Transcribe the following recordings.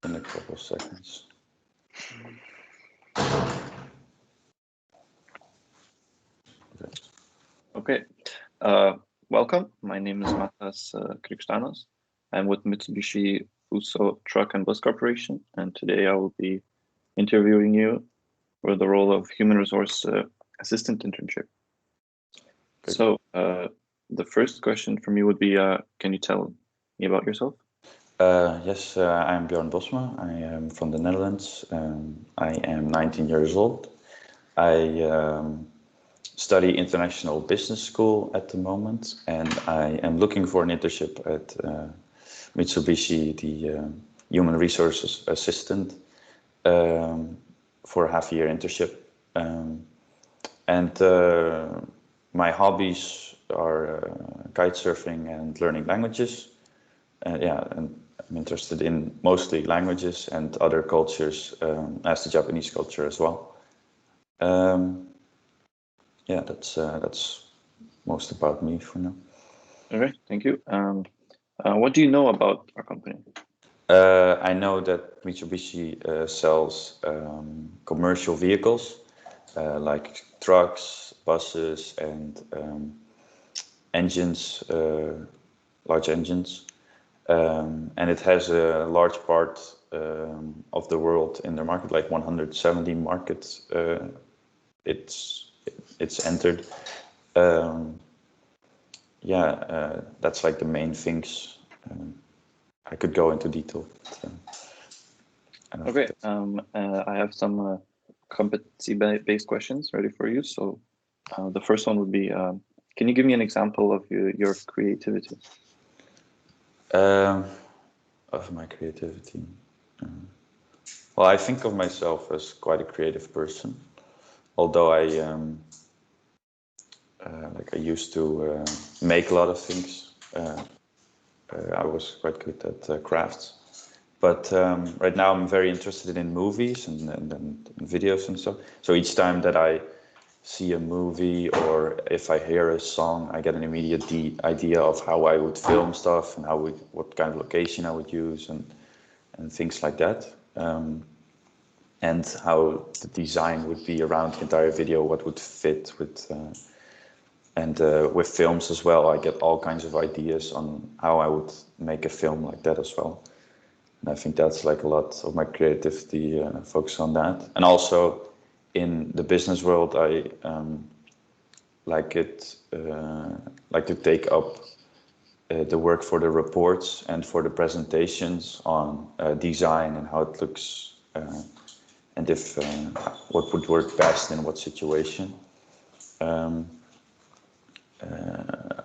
in a couple of seconds. Okay. Welcome. My name is Matas Krikstanos. I'm with Mitsubishi Fuso Truck and Bus Corporation, and today I will be interviewing you for the role of human resource assistant internship. Good. So the first question for me would be, can you tell me about yourself? Yes, I'm Bjorn Bosma. I am from the Netherlands. I am 19 years old. I study international business school at the moment, and I am looking for an internship at Mitsubishi, the human resources assistant, for a half-year internship. And my hobbies are kite surfing and learning languages. Yeah, and I'm interested in mostly languages and other cultures, as the Japanese culture as well. Yeah, that's most about me for now. Okay, thank you. What do you know about our company? I know that Mitsubishi sells commercial vehicles like trucks, buses, and engines, large engines. And it has a large part of the world in their market, like 170 markets it's entered. Yeah, that's like the main things. I could go into detail. Okay, I have some competency-based questions ready for you. So the first one would be, can you give me an example of your creativity? Of my creativity. Well, I think of myself as quite a creative person, although I used to make a lot of things. I was quite good at crafts, but right now I'm very interested in movies and videos and stuff. So each time that I see a movie or if I hear a song, I get an immediate idea of how I would film stuff and what kind of location I would use and things like that. And how the design would be around the entire video, what would fit with, and with films as well, I get all kinds of ideas on how I would make a film like that as well. And I think that's like a lot of my creativity focus on that. And also in the business world, I like to take up the work for the reports and for the presentations on design and how it looks, and if what would work best in what situation.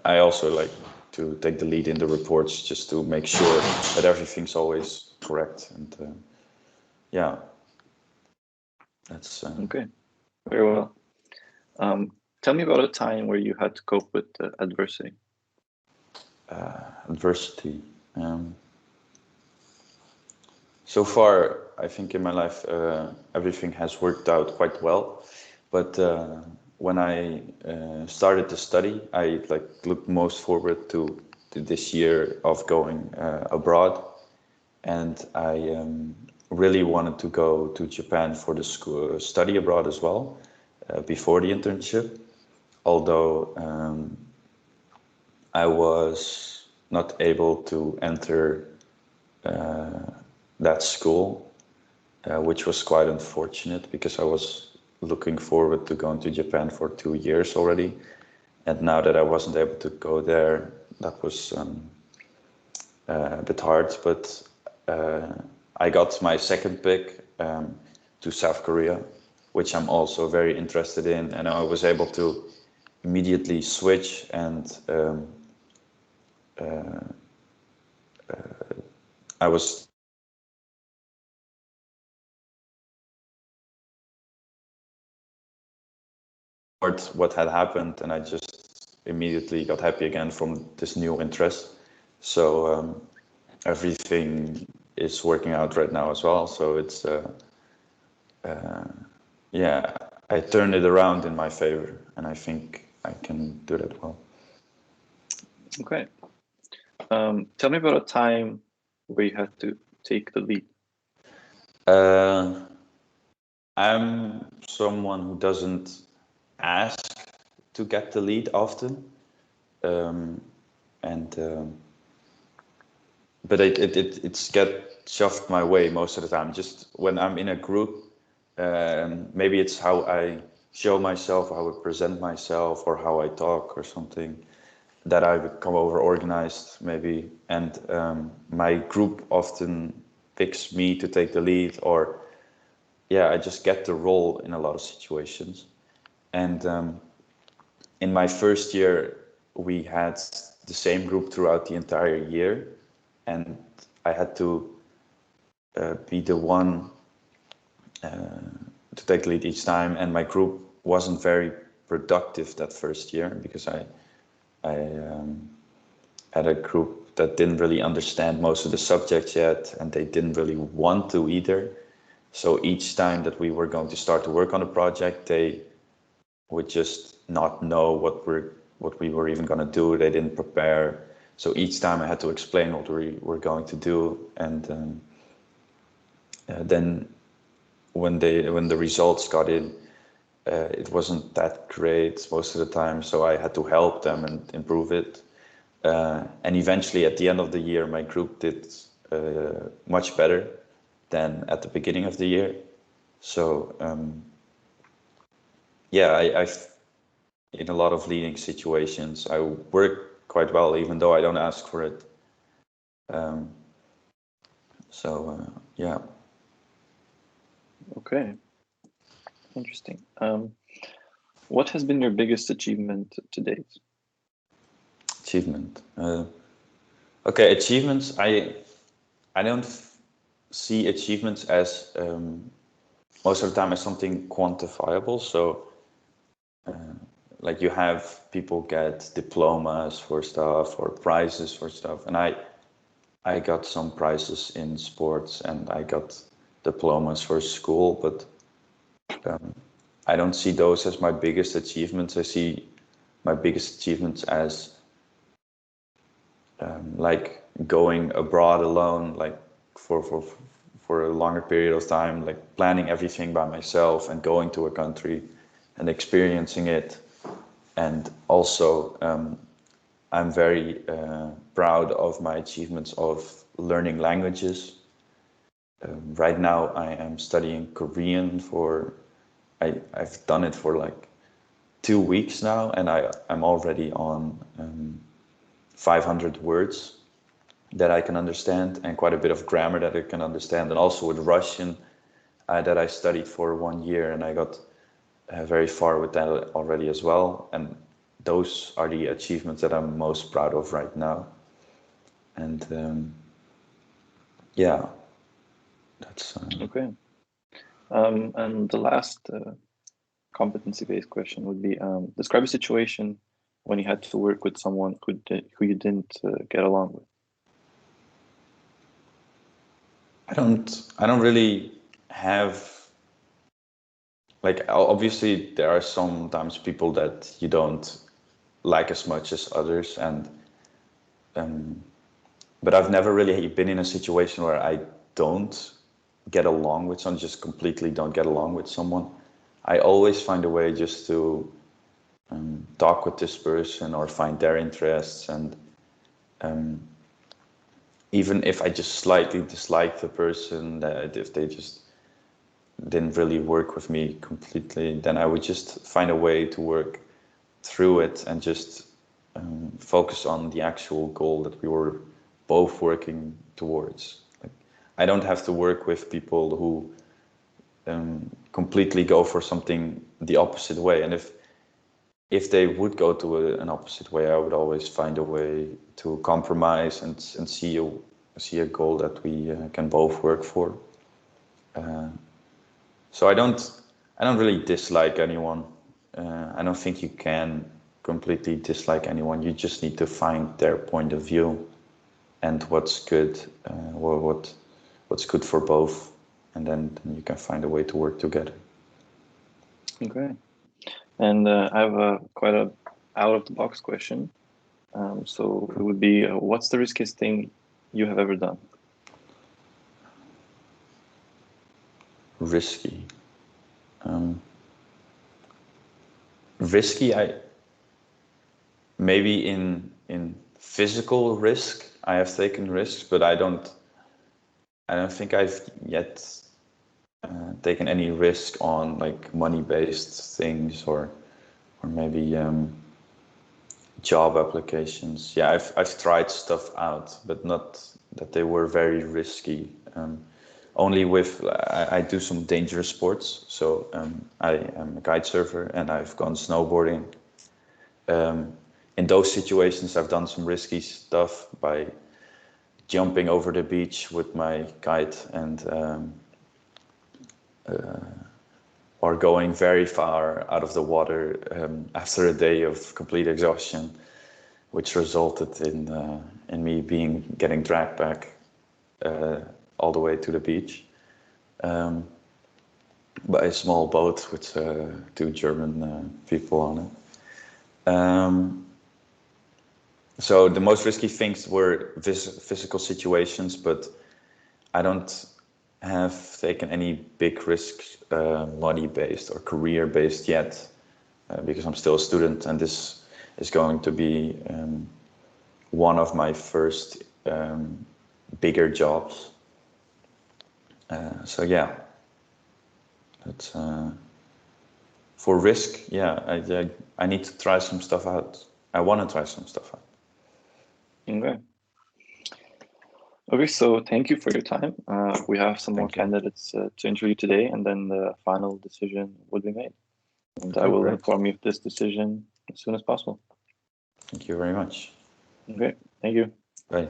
I also like to take the lead in the reports just to make sure that everything's always correct. And yeah, that's Okay, very well. Tell me about a time where you had to cope with adversity. adversity. So far, I think in my life, everything has worked out quite well. But when I started to study, I looked most forward to this year of going abroad, and I really wanted to go to Japan for the school study abroad as well before the internship. Although I was not able to enter that school, which was quite unfortunate because I was looking forward to going to Japan for 2 years already. And now that I wasn't able to go there, that was a bit hard. But I got my second pick to South Korea, which I'm also very interested in. And I was able to immediately switch and I was what had happened, and I just immediately got happy again from this new interest. So everything is working out right now as well. So it's yeah, I turned it around in my favor, and I think I can do that well. Okay. Tell me about a time where you had to take the lead. I'm someone who doesn't ask to get the lead often, but it's get shoved my way most of the time. Just when I'm in a group, maybe it's how I show myself, how I present myself, or how I talk or something, that I become over organized maybe, and my group often picks me to take the lead, or yeah, I just get the role in a lot of situations. And in my first year, we had the same group throughout the entire year, and I had to be the one to take the lead each time. And my group wasn't very productive that first year because I had a group that didn't really understand most of the subjects yet, and they didn't really want to either. So each time that we were going to start to work on a project, they would just not know what we were even going to do. They didn't prepare. So each time I had to explain what we were going to do, and then when the results got in, it wasn't that great most of the time. So I had to help them and improve it. And eventually, at the end of the year, my group did much better than at the beginning of the year. So yeah, I've in a lot of leading situations, I work quite well, even though I don't ask for it. Yeah. Okay, interesting. What has been your biggest achievement to date? Achievement. Okay, achievements. I don't see achievements as most of the time as something quantifiable. So like you have people get diplomas for stuff or prizes for stuff, and I got some prizes in sports and I got diplomas for school, but I don't see those as my biggest achievements. I see my biggest achievements as like going abroad alone, like for a longer period of time, like planning everything by myself and going to a country and experiencing it. And also, I'm very proud of my achievements of learning languages. Right now, I am studying Korean I've done it for like 2 weeks now, and I'm already on 500 words that I can understand, and quite a bit of grammar that I can understand, and also with Russian that I studied for 1 year, and I got very far with that already as well. And those are the achievements that I'm most proud of right now. And yeah, that's Okay. And the last competency-based question would be: describe a situation when you had to work with someone who you didn't get along with. I don't really have, like, obviously there are sometimes people that you don't like as much as others, and but I've never really been in a situation where I don't get along with someone, just completely don't get along with someone. I always find a way just to talk with this person or find their interests, and even if I just slightly dislike the person, that if they just didn't really work with me completely, then I would just find a way to work through it and just focus on the actual goal that we were both working towards. Like, I don't have to work with people who completely go for something the opposite way. And if they would go to an opposite way, I would always find a way to compromise and see a goal that we can both work for. So I don't really dislike anyone. I don't think you can completely dislike anyone. You just need to find their point of view and what's good, or what's good for both, and then you can find a way to work together. Okay. And I have quite a out-of-the-box question. So it would be, what's the riskiest thing you have ever done? risky. Risky, maybe in physical risk I have taken risks, but I don't think I've yet taken any risk on like money-based things or maybe job applications. Yeah, I've tried stuff out, but not that they were very risky. Only with I do some dangerous sports. So I am a kite surfer and I've gone snowboarding. In those situations, I've done some risky stuff by jumping over the beach with my kite and or going very far out of the water after a day of complete exhaustion, which resulted in me getting dragged back all the way to the beach by a small boat with 2 German people on it. So the most risky things were physical situations, but I don't have taken any big risks, money-based or career-based yet, because I'm still a student, and this is going to be one of my first bigger jobs. So yeah, that's for risk. Yeah, I need to try some stuff out. I want to try some stuff out. Okay, so thank you for your time. We have some more candidates to interview today, and then the final decision will be made. And I will inform you of this decision as soon as possible. Thank you very much. Okay, thank you. Bye.